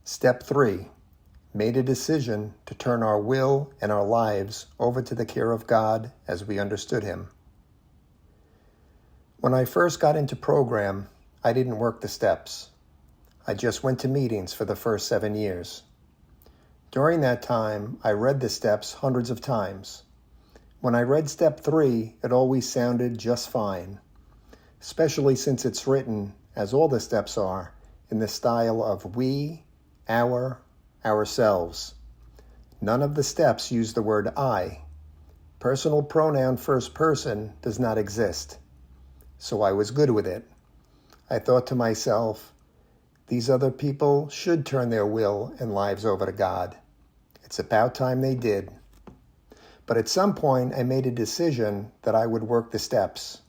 Step 3. Made a decision to turn our will and our lives over to the care of God as we understood Him. When I first got into program, I didn't work the steps. I just went to meetings for the first 7 years. During that time, I read the steps hundreds of times. When I read step 3, it always sounded just fine, especially since it's written, as all the steps are, in the style of we, our, ourselves. None of the steps use the word I. Personal pronoun first person does not exist. So I was good with it. I thought to myself, these other people should turn their will and lives over to God. It's about time they did. But at some point, I made a decision that I would work the steps.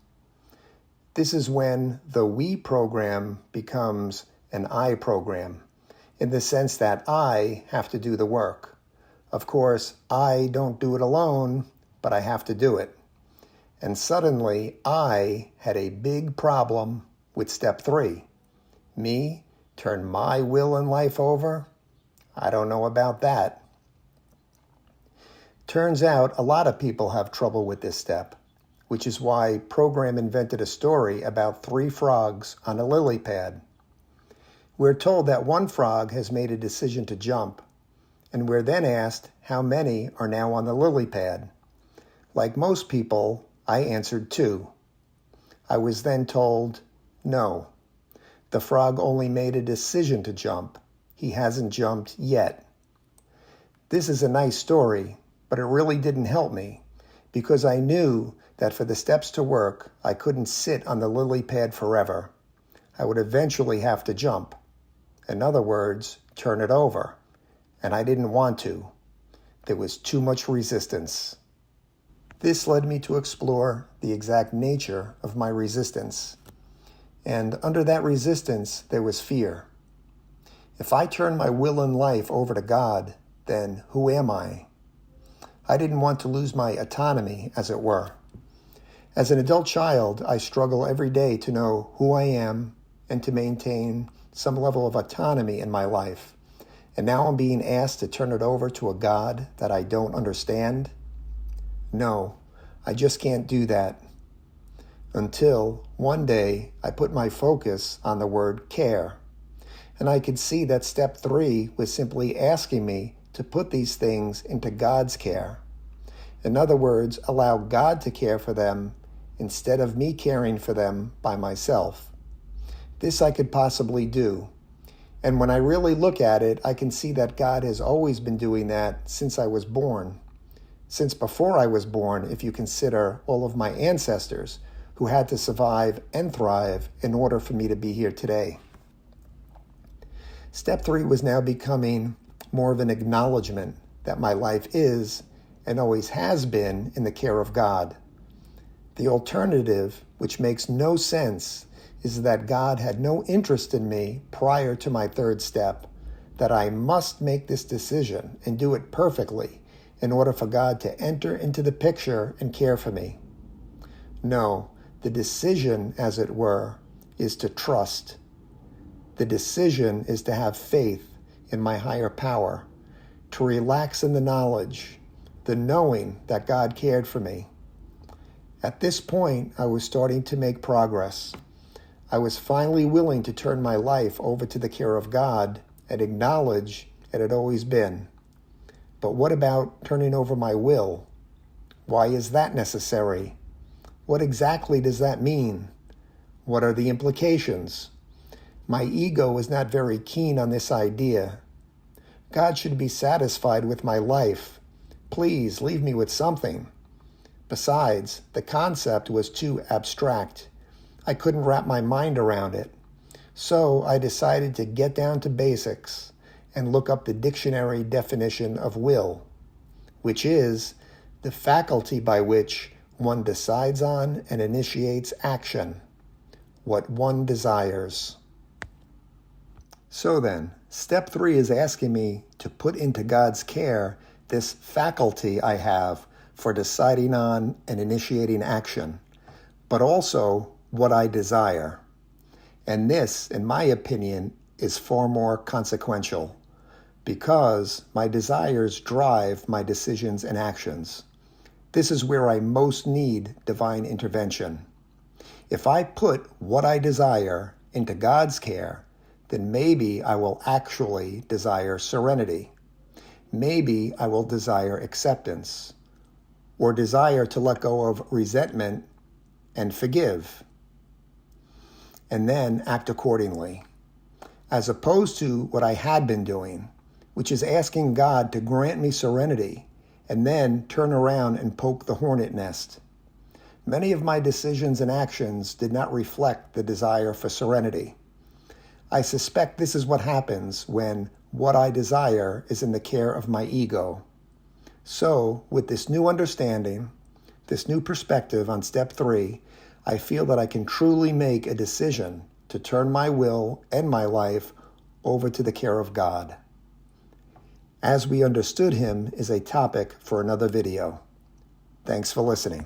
This is when the we program becomes an I program, in the sense that I have to do the work. Of course, I don't do it alone, but I have to do it. And suddenly, I had a big problem with step 3. Me, turn my will and life over? I don't know about that. Turns out a lot of people have trouble with this step, which is why program invented a story about 3 frogs on a lily pad. We're told that one frog has made a decision to jump, and we're then asked how many are now on the lily pad. Like most people, I answered 2. I was then told, no, the frog only made a decision to jump. He hasn't jumped yet. This is a nice story, but it really didn't help me, because I knew that for the steps to work, I couldn't sit on the lily pad forever. I would eventually have to jump. In other words, turn it over. And I didn't want to. There was too much resistance. This led me to explore the exact nature of my resistance. And under that resistance, there was fear. If I turn my will and life over to God, then who am I? I didn't want to lose my autonomy, as it were. As an adult child, I struggle every day to know who I am and to maintain some level of autonomy in my life. And now I'm being asked to turn it over to a God that I don't understand? No, I just can't do that. Until one day I put my focus on the word care. And I could see that step 3 was simply asking me to put these things into God's care. In other words, allow God to care for them instead of me caring for them by myself. This I could possibly do. And when I really look at it, I can see that God has always been doing that since I was born. Since before I was born, if you consider all of my ancestors who had to survive and thrive in order for me to be here today. Step 3 was now becoming more of an acknowledgement that my life is and always has been in the care of God. The alternative, which makes no sense, is that God had no interest in me prior to my 3rd step, that I must make this decision and do it perfectly in order for God to enter into the picture and care for me. No, the decision, as it were, is to trust. The decision is to have faith in my higher power, to relax in the knowledge, the knowing that God cared for me. At this point, I was starting to make progress. I was finally willing to turn my life over to the care of God and acknowledge it had always been. But what about turning over my will? Why is that necessary? What exactly does that mean? What are the implications? My ego is not very keen on this idea. God should be satisfied with my life. Please leave me with something. Besides, the concept was too abstract. I couldn't wrap my mind around it. So I decided to get down to basics and look up the dictionary definition of will, which is the faculty by which one decides on and initiates action, what one desires. So then, step 3 is asking me to put into God's care this faculty I have for deciding on and initiating action, but also what I desire. And this, in my opinion, is far more consequential. because my desires drive my decisions and actions. This is where I most need divine intervention. If I put what I desire into God's care, then maybe I will actually desire serenity. Maybe I will desire acceptance, or desire to let go of resentment and forgive, and then act accordingly, as opposed to what I had been doing, which is asking God to grant me serenity and then turn around and poke the hornet nest. Many of my decisions and actions did not reflect the desire for serenity. I suspect this is what happens when what I desire is in the care of my ego. So, with this new understanding, this new perspective on step 3, I feel that I can truly make a decision to turn my will and my life over to the care of God. As we understood him is a topic for another video. Thanks for listening.